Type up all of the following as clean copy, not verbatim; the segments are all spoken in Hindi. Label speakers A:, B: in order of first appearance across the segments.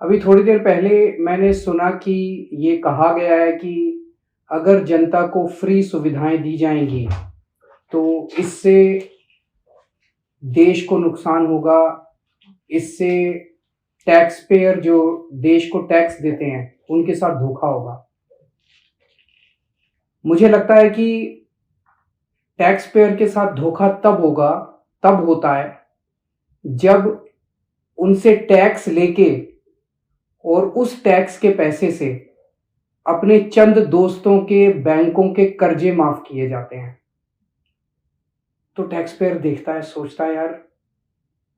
A: अभी थोड़ी देर पहले मैंने सुना कि ये कहा गया है कि अगर जनता को फ्री सुविधाएं दी जाएंगी तो इससे देश को नुकसान होगा। इससे टैक्स पेयर जो देश को टैक्स देते हैं उनके साथ धोखा होगा। मुझे लगता है कि टैक्स पेयर के साथ धोखा तब होता है जब उनसे टैक्स लेके और उस टैक्स के पैसे से अपने चंद दोस्तों के बैंकों के कर्जे माफ किए जाते हैं। तो टैक्स पेयर देखता है, सोचता है यार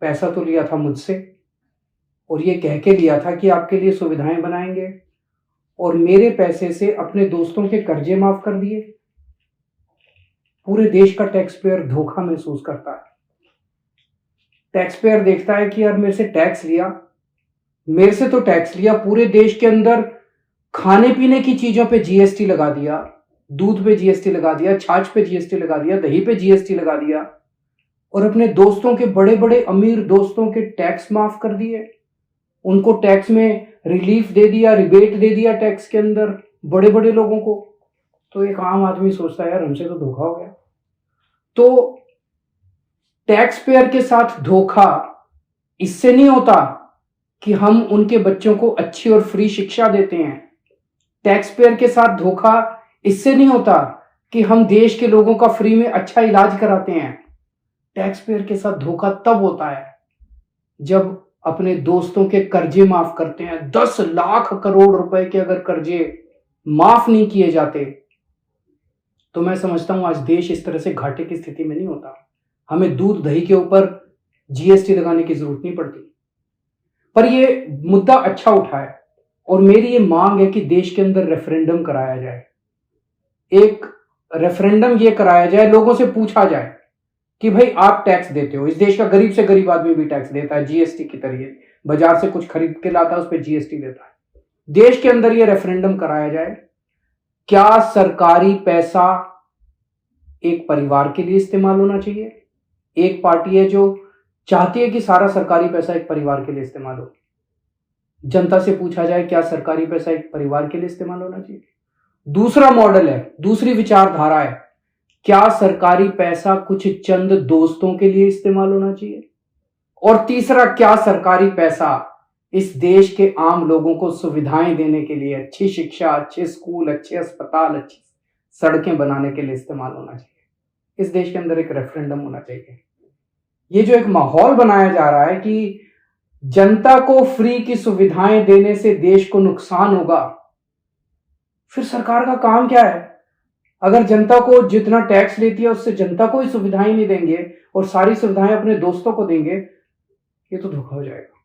A: पैसा तो लिया था मुझसे और ये कह के लिया था कि आपके लिए सुविधाएं बनाएंगे और मेरे पैसे से अपने दोस्तों के कर्जे माफ कर दिए। पूरे देश का टैक्स पेयर धोखा महसूस करता है। टैक्स पेयर देखता है कि यार मेरे से तो टैक्स लिया, पूरे देश के अंदर खाने पीने की चीजों पे जीएसटी लगा दिया, दूध पे जीएसटी लगा दिया, छाछ पे जीएसटी लगा दिया, दही पे जीएसटी लगा दिया और अपने दोस्तों के बड़े बड़े अमीर दोस्तों के टैक्स माफ कर दिए। उनको टैक्स में रिलीफ दे दिया, रिबेट दे दिया टैक्स के अंदर बड़े बड़े लोगों को। तो एक आम आदमी सोचता है यार हमसे तो धोखा हो गया। तो टैक्स पेयर के साथ धोखा इससे नहीं होता कि हम उनके बच्चों को अच्छी और फ्री शिक्षा देते हैं। टैक्स पेयर के साथ धोखा इससे नहीं होता कि हम देश के लोगों का फ्री में अच्छा इलाज कराते हैं। टैक्स पेयर के साथ धोखा तब होता है जब अपने दोस्तों के कर्जे माफ करते हैं। 10 लाख करोड़ रुपए के अगर कर्जे माफ नहीं किए जाते तो मैं समझता हूं आज देश इस तरह से घाटे की स्थिति में नहीं होता। हमें दूध दही के ऊपर जीएसटी लगाने की जरूरत नहीं पड़ती। पर ये मुद्दा अच्छा उठा है और मेरी ये मांग है कि देश के अंदर रेफरेंडम कराया जाए। एक रेफरेंडम ये कराया जाए, लोगों से पूछा जाए कि भाई आप टैक्स देते हो, इस देश का गरीब से गरीब आदमी भी टैक्स देता है जीएसटी की तरीके, बाजार से कुछ खरीद के लाता है उस पर जीएसटी देता है। देश के अंदर ये रेफरेंडम कराया जाए, क्या सरकारी पैसा एक परिवार के लिए इस्तेमाल होना चाहिए? एक पार्टी है जो चाहती है कि सारा सरकारी पैसा एक परिवार के लिए इस्तेमाल हो। जनता से पूछा जाए क्या सरकारी पैसा एक परिवार के लिए इस्तेमाल होना चाहिए? दूसरा मॉडल है, दूसरी विचारधारा है, क्या सरकारी पैसा कुछ चंद दोस्तों के लिए इस्तेमाल होना चाहिए? और तीसरा, क्या सरकारी पैसा इस देश के आम लोगों को सुविधाएं देने के लिए, अच्छी शिक्षा, अच्छे स्कूल, अच्छे अस्पताल, अच्छी सड़कें बनाने के लिए इस्तेमाल होना चाहिए? इस देश के अंदर एक रेफरेंडम होना चाहिए। ये जो एक माहौल बनाया जा रहा है कि जनता को फ्री की सुविधाएं देने से देश को नुकसान होगा, फिर सरकार का काम क्या है? अगर जनता को जितना टैक्स लेती है उससे जनता को ही सुविधाएं नहीं देंगे और सारी सुविधाएं अपने दोस्तों को देंगे, ये तो धोखा हो जाएगा।